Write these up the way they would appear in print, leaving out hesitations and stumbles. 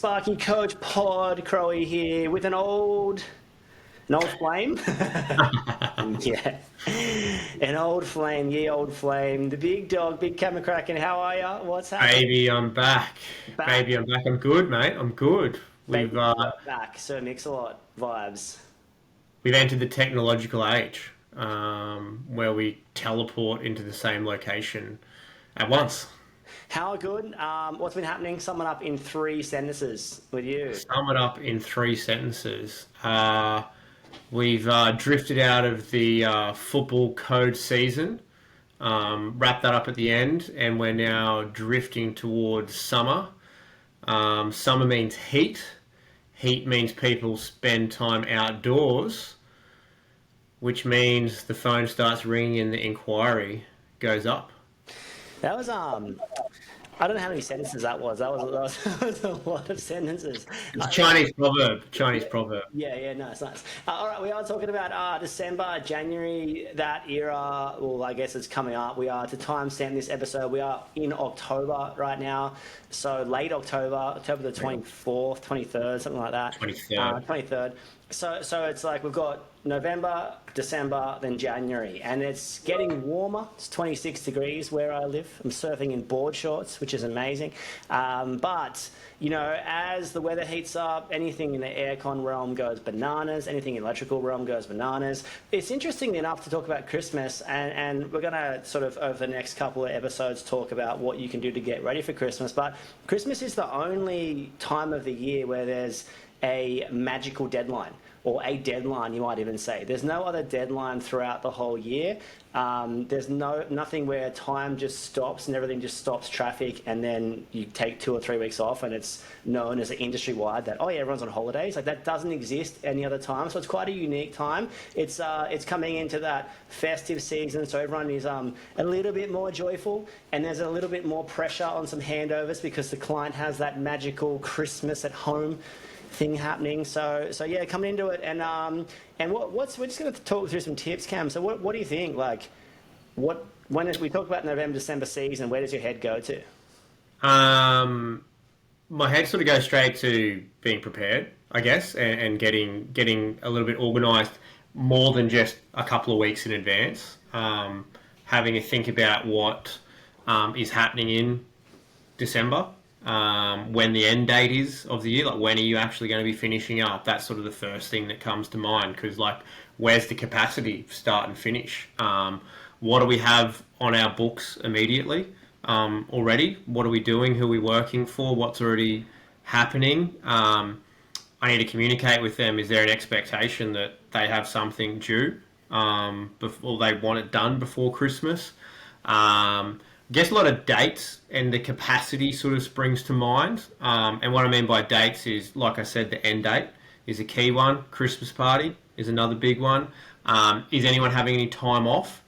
Sparky Coach Pod, Crowie here with an old flame. Yeah, an old flame, ye old flame. The big dog, big camera cracking. How are ya? What's happening? Baby, I'm back. Back, Baby, I'm back. I'm good, mate. I'm good. We've baby, uh, back. Sir Mix-a-Lot vibes. we've entered the technological age, where we teleport into the same location at once. How good? What's been happening? Sum it up in three sentences with you. Sum it up in three sentences. We've drifted out of the football code season, wrapped that up at the end, and we're now drifting towards summer. Summer means heat. Heat means people spend time outdoors, which means the phone starts ringing and the inquiry goes up. That was I don't know how many sentences that was. That was a lot of sentences. It's a Chinese proverb. Chinese proverb. Yeah, nice, nice. All right, we are talking about December, January, that era. Well, I guess it's coming up. We are to timestamp this episode. We are in October right now, so late October, October the 24th, 23rd, something like that. 23rd. 23rd. So it's like we've got November, December, then January, and it's getting warmer. It's 26 degrees where I live. I'm surfing in board shorts, which is amazing. But you know, as the weather heats up, anything in the aircon realm goes bananas. Anything in electrical realm goes bananas. It's interesting enough to talk about Christmas, and we're going to sort of over the next couple of episodes talk about what you can do to get ready for Christmas. But Christmas is the only time of the year where there's a magical deadline, or a deadline, you might even say. There's no other deadline throughout the whole year. There's nothing where time just stops and everything just stops traffic, and then you take 2 or 3 weeks off, and it's known as an industry-wide that, oh yeah, everyone's on holidays. Like, that doesn't exist any other time. So it's quite a unique time. It's coming into that festive season, so everyone is a little bit more joyful, and there's a little bit more pressure on some handovers because the client has that magical Christmas at home thing happening. So yeah, coming into it, and we're just going to talk through some tips, Cam. So what do you think? Like, we talk about November, December season, where does your head go to? My head sort of goes straight to being prepared, I guess, and getting a little bit organised more than just a couple of weeks in advance. Having a think about what is happening in December, when the end date is of the year, like when are you actually going to be finishing up? That's sort of the first thing that comes to mind, because like, where's the capacity start and finish? What do we have on our books immediately already? What are we doing? Who are we working for? What's already happening? I need to communicate with them. Is there an expectation that they have something due before they want it done before Christmas? I guess a lot of dates and the capacity sort of springs to mind. And what I mean by dates is, like I said, the end date is a key one. Christmas party is another big one. Is anyone having any time off?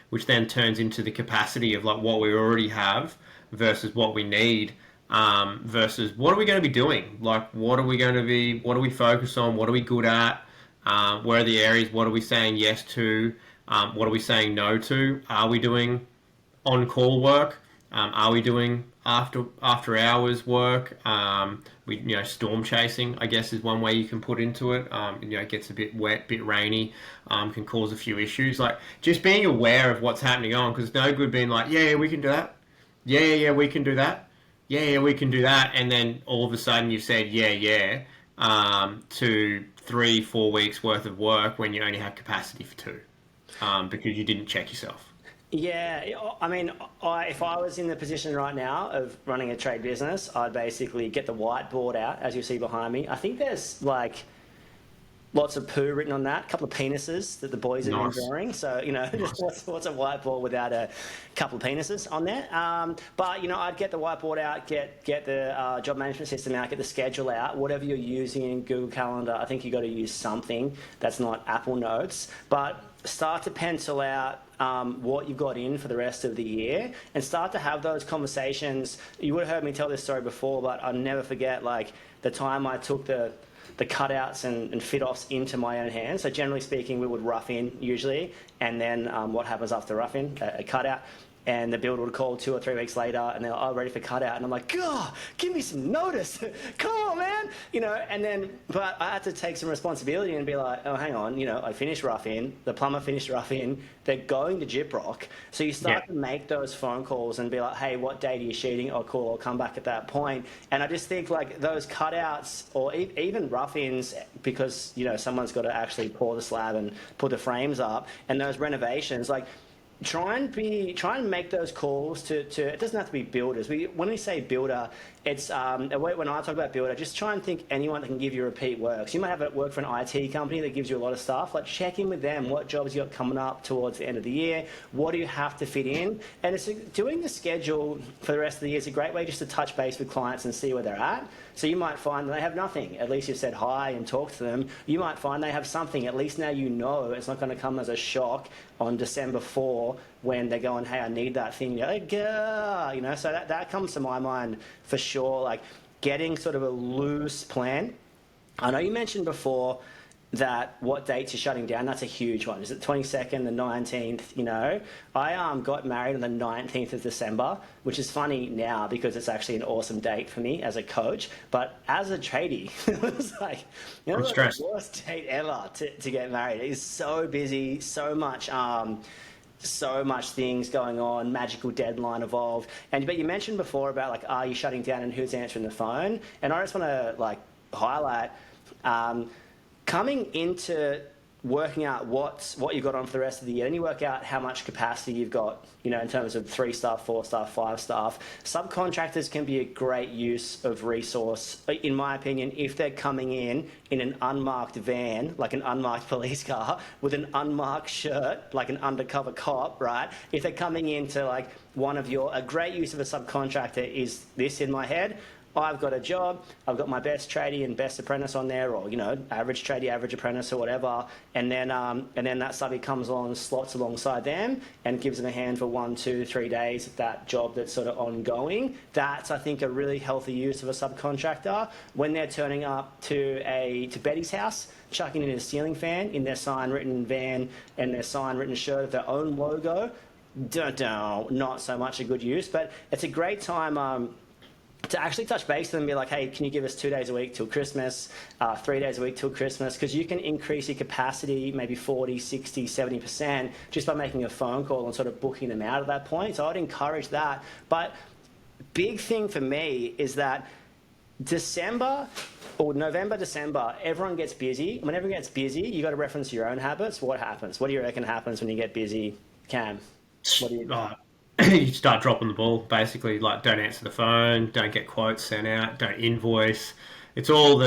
Which then turns into the capacity of like what we already have versus what we need, versus what are we going to be doing? Like, what do we focus on? What are we good at? Where are the areas? What are we saying yes to? What are we saying no to? Are we doing on-call work? Are we doing after hours work? Storm chasing, I guess, is one way you can put into it. It gets a bit wet, bit rainy, can cause a few issues. Like, just being aware of what's happening on, because it's no good being like, yeah, we can do that. Yeah, we can do that. Yeah, we can do that. And then all of a sudden you've said, yeah, to 3-4 weeks worth of work when you only have capacity for 2, because you didn't check yourself. Yeah, I mean, if I was in the position right now of running a trade business, I'd basically get the whiteboard out, as you see behind me. I think there's like lots of poo written on that, a couple of penises that the boys have been Nice. drawing. So, just Nice. what's a whiteboard without a couple of penises on there? But, I'd get the whiteboard out, get the job management system out, get the schedule out, whatever you're using in Google Calendar. I think you've got to use something that's not Apple Notes. But start to pencil out what you've got in for the rest of the year, and start to have those conversations. You would have heard me tell this story before, but I'll never forget like the time I took the cutouts and fit-offs into my own hands. So generally speaking, we would rough in usually, and then what happens after rough in? A cutout. and the builder would call 2 or 3 weeks later and they're like, oh, ready for cutout. And I'm like, God, give me some notice. Come on, man. You know, and then, but I had to take some responsibility and be like, oh, hang on, you know, I finished rough in, the plumber finished rough in, they're going to Gyprock. So you start to make those phone calls and be like, hey, what date are you shooting? Oh, cool, I'll come back at that point. And I just think like those cutouts or even rough-ins, because, you know, someone's got to actually pour the slab and put the frames up, and those renovations, like, try and make those calls to it doesn't have to be builders. When we say builder, it's when I talk about builder, just try and think anyone that can give you repeat work. So you might have it work for an IT company that gives you a lot of stuff. Like, check in with them. What jobs you got coming up towards the end of the year? What do you have to fit in? And it's doing the schedule for the rest of the year is a great way just to touch base with clients and see where they're at. So you might find that they have nothing. At least you've said hi and talked to them. You might find they have something. At least now you know it's not going to come as a shock on December 4 when they're going, hey, I need that thing. You're like, yeah, you know, so that comes to my mind for sure, like getting sort of a loose plan. I know you mentioned before that what dates you're shutting down, that's a huge one. Is it 22nd, the 19th, you know? I got married on the 19th of December, which is funny now because it's actually an awesome date for me as a coach. But as a tradie, it was like, you know, the worst date ever to get married. It's so busy, so much things going on, magical deadline involved. But you mentioned before about like, are you shutting down and who's answering the phone? And I just want to like highlight, coming into working out what you've got on for the rest of the year, and you work out how much capacity you've got, you know, in terms of 3 staff, 4 staff, 5 staff. Subcontractors can be a great use of resource, in my opinion, if they're coming in an unmarked van, like an unmarked police car, with an unmarked shirt, like an undercover cop, right? If they're coming into like a great use of a subcontractor is this in my head. I've got a job, I've got my best tradie and best apprentice on there, or, you know, average tradie, average apprentice or whatever, and then that subby comes along and slots alongside them and gives them a hand for 1, 2, 3 days of that job that's sort of ongoing. That's, I think, a really healthy use of a subcontractor. When they're turning up to Betty's house, chucking in a ceiling fan in their sign-written van and their sign-written shirt with their own logo, not so much a good use, but it's a great time to actually touch base with them and be like, hey, can you give us 2 days a week till Christmas, 3 days a week till Christmas? Because you can increase your capacity maybe 40, 60, 70% just by making a phone call and sort of booking them out at that point. So I'd encourage that. But big thing for me is that December or November, December, everyone gets busy. When everyone gets busy, you got to reference your own habits. What happens? What do you reckon happens when you get busy, Cam? What do you... You start dropping the ball, basically. Like, don't answer the phone, don't get quotes sent out, don't invoice. It's all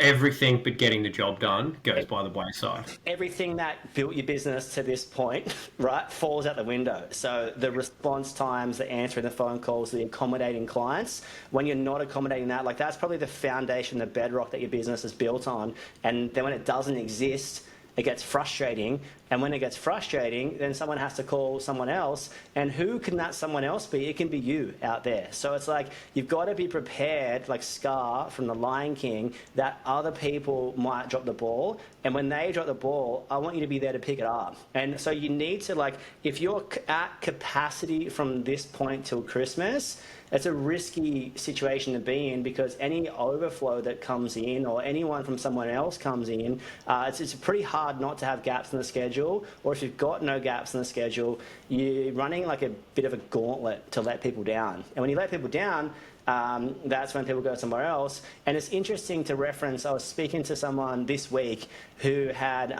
everything but getting the job done goes by the wayside. Everything that built your business to this point, right, falls out the window. So the response times, the answering the phone calls, the accommodating clients, when you're not accommodating that, like that's probably the foundation, the bedrock that your business is built on. And then when it doesn't exist, it gets frustrating, and when it gets frustrating, then someone has to call someone else, and who can that someone else be? It can be you out there. So it's like, you've got to be prepared, like Scar from The Lion King, that other people might drop the ball, and when they drop the ball, I want you to be there to pick it up. And so you need to, like, if you're at capacity from this point till Christmas, it's a risky situation to be in, because any overflow that comes in or anyone from someone else comes in, it's pretty hard not to have gaps in the schedule. Or if you've got no gaps in the schedule, you're running like a bit of a gauntlet to let people down. And when you let people down, that's when people go somewhere else. And it's interesting to reference, I was speaking to someone this week who had,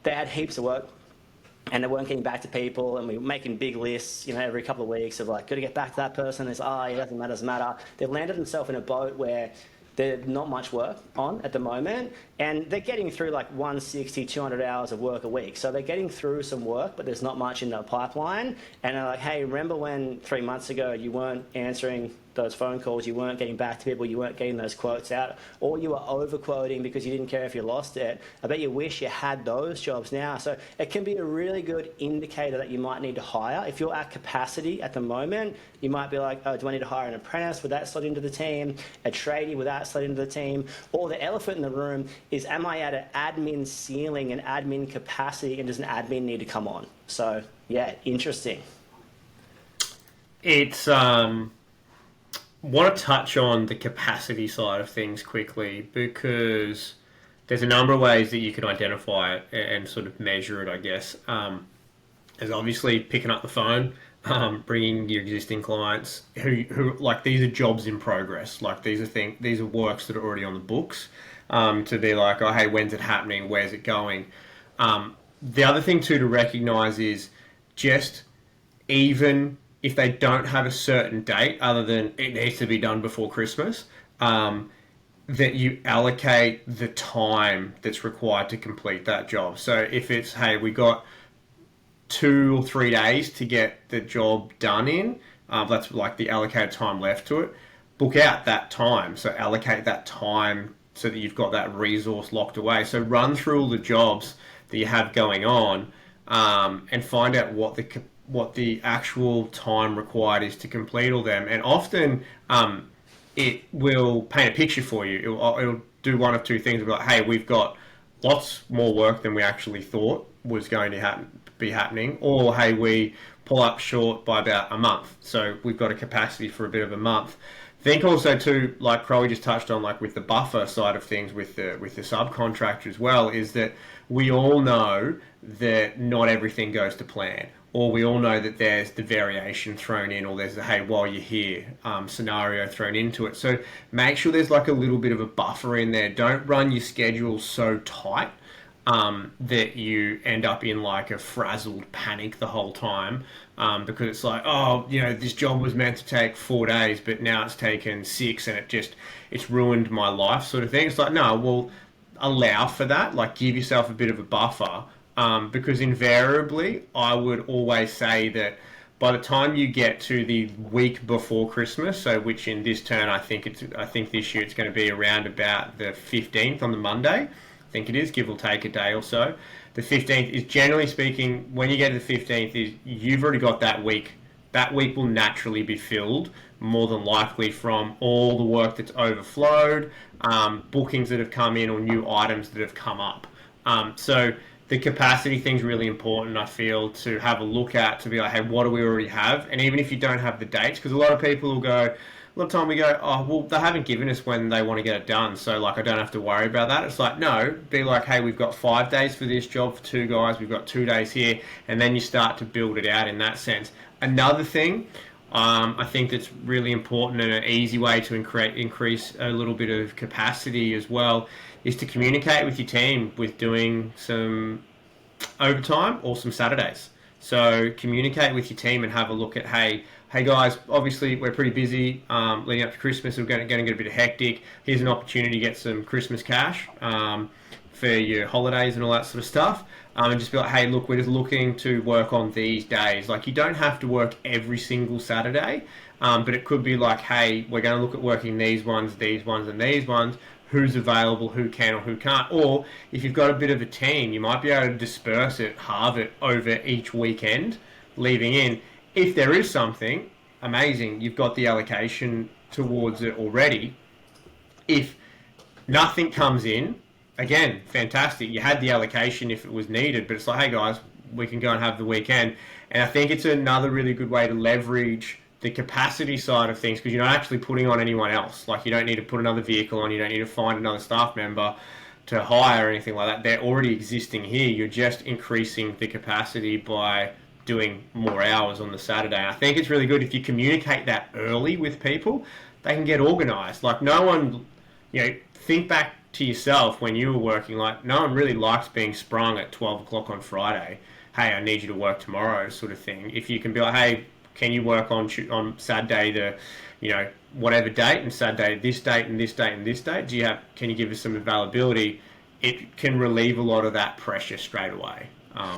they had heaps of work, and they weren't getting back to people, and we were making big lists, you know, every couple of weeks of like, got to get back to that person. It's, it doesn't matter. They've landed themselves in a boat where there's not much work on at the moment, and they're getting through like 160, 200 hours of work a week. So they're getting through some work, but there's not much in the pipeline. And they're like, hey, remember when 3 months ago you weren't answering those phone calls, you weren't getting back to people, you weren't getting those quotes out, or you were over-quoting because you didn't care if you lost it? I bet you wish you had those jobs now. So it can be a really good indicator that you might need to hire. If you're at capacity at the moment, you might be like, oh, do I need to hire an apprentice? Would that slot into the team? A tradie, would that that slid into the team. Or the elephant in the room is, am I at an admin ceiling, an admin capacity, and does an admin need to come on? So, yeah, interesting. It's want to touch on the capacity side of things quickly, because there's a number of ways that you can identify it and sort of measure it, I guess. There's obviously picking up the phone, bringing your existing clients who like, these are jobs in progress. Like, these are works that are already on the books, to be like, oh, hey, when's it happening? Where's it going? The other thing too to recognise is, just even if they don't have a certain date other than it needs to be done before Christmas, that you allocate the time that's required to complete that job. So if it's, hey, we got 2 or 3 days to get the job done in, that's like the allocated time left to it, book out that time. So allocate that time so that you've got that resource locked away. So run through all the jobs that you have going on, and find out what the actual time required is to complete all them. And often it will paint a picture for you. It'll do one of two things. It'll be like, hey, we've got lots more work than we actually thought was going to be happening. Or, hey, we pull up short by about a month. So we've got a capacity for a bit of a month. Think also too, like Crowie just touched on, like with the buffer side of things, with the subcontractor as well, is that we all know that not everything goes to plan, or we all know that there's the variation thrown in, or there's the, hey, while you're here scenario thrown into it. So make sure there's like a little bit of a buffer in there. Don't run your schedule so tight that you end up in like a frazzled panic the whole time, because it's like, oh, this job was meant to take 4 days, but now it's taken 6, and it's ruined my life, sort of thing. It's like, no, well, allow for that. Like, give yourself a bit of a buffer, because invariably, I would always say that by the time you get to the week before Christmas, so which in this turn, I think this year it's going to be around about the 15th on the Monday. I think it is, give or take a day or so. The 15th is, generally speaking, when you get to the 15th, is you've already got that week. That week will naturally be filled, more than likely, from all the work that's overflowed, bookings that have come in, or new items that have come up. So the capacity thing's really important, I feel, to have a look at, to be like, hey, what do we already have? And even if you don't have the dates, because a lot of people will go, a lot of time we go, oh, well, they haven't given us when they want to get it done, so like, I don't have to worry about that. It's like, no, be like, hey, we've got 5 days for this job for 2 guys, we've got 2 days here, and then you start to build it out in that sense. Another thing, I think that's really important, and an easy way to increase a little bit of capacity as well, is to communicate with your team with doing some overtime or some Saturdays. So communicate with your team and have a look at, hey guys, obviously we're pretty busy leading up to Christmas. We're going to get a bit of hectic. Here's an opportunity to get some Christmas cash for your holidays and all that sort of stuff. And just be like, hey, look, we're just looking to work on these days. Like, you don't have to work every single Saturday, but it could be like, hey, we're going to look at working these ones, and these ones. Who's available, who can or who can't. Or if you've got a bit of a team, you might be able to disperse it, halve it over each weekend, leaving in. If there is something, amazing, you've got the allocation towards it already. If nothing comes in, again, fantastic. You had the allocation if it was needed, but it's like, hey guys, we can go and have the weekend. And I think it's another really good way to leverage the capacity side of things, because you're not actually putting on anyone else. Like, you don't need to put another vehicle on, you don't need to find another staff member to hire or anything like that. They're already existing here. You're just increasing the capacity by doing more hours on the Saturday. And I think it's really good if you communicate that early with people, they can get organised. Like, no one, think back to yourself when you were working, like, no one really likes being sprung at 12 o'clock on Friday. Hey, I need you to work tomorrow, sort of thing. If you can be like, hey, can you work on Saturday the, whatever date, and Saturday this date and this date and this date? Can you give us some availability? It can relieve a lot of that pressure straight away.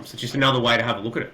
So just another way to have a look at it.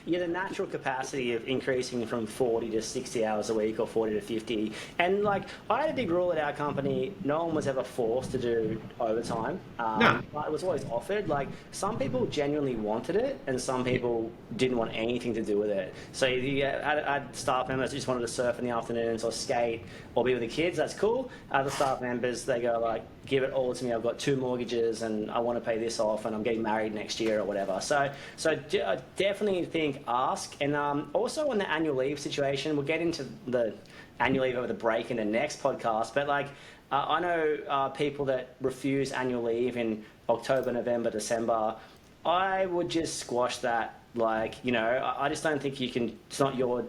the natural capacity of increasing from 40 to 60 hours a week or 40 to 50. And like, I had a big rule at our company, no one was ever forced to do overtime. No. But it was always offered. Like, some people genuinely wanted it and some people didn't want anything to do with it. So I had staff members who just wanted to surf in the afternoons or skate or be with the kids. That's cool. Other staff members, they go like, give it all to me. I've got 2 mortgages and I want to pay this off and I'm getting married next year or whatever. So I definitely think ask. And also on the annual leave situation, we'll get into the annual leave over the break in the next podcast. But like, I know people that refuse annual leave in October, November, December. I would just squash that. Like, I just don't think you can, it's not your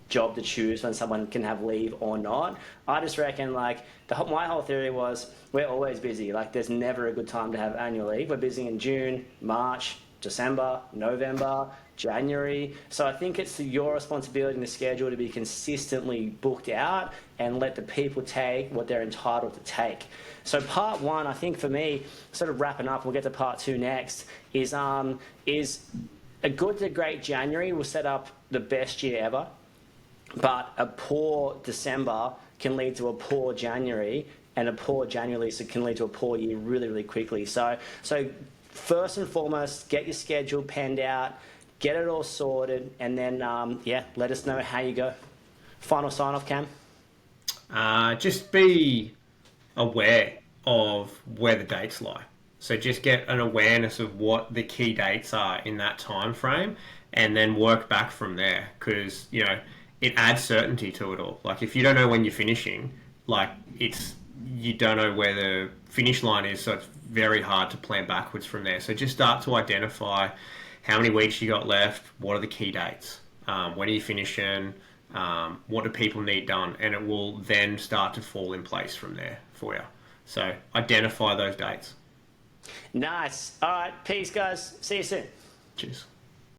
job to choose when someone can have leave or not. I just reckon like my whole theory was we're always busy. Like there's never a good time to have annual leave. We're busy in June, March, December, November, January. So I think it's your responsibility in the schedule to be consistently booked out and let the people take what they're entitled to take. So part 1, I think for me, sort of wrapping up, we'll get to part 2 next, is a good to great January will set up the best year ever. But a poor December can lead to a poor January, and a poor January can lead to a poor year really, really quickly. So first and foremost, get your schedule penned out, get it all sorted, and then, let us know how you go. Final sign-off, Cam? Just be aware of where the dates lie. So just get an awareness of what the key dates are in that time frame, and then work back from there. Because, it adds certainty to it all. Like if you don't know when you're finishing, like you don't know where the finish line is, so it's very hard to plan backwards from there. So just start to identify how many weeks you got left, what are the key dates, when are you finishing, what do people need done, and it will then start to fall in place from there for you. So identify those dates. Nice. All right, peace guys. See you soon. Cheers.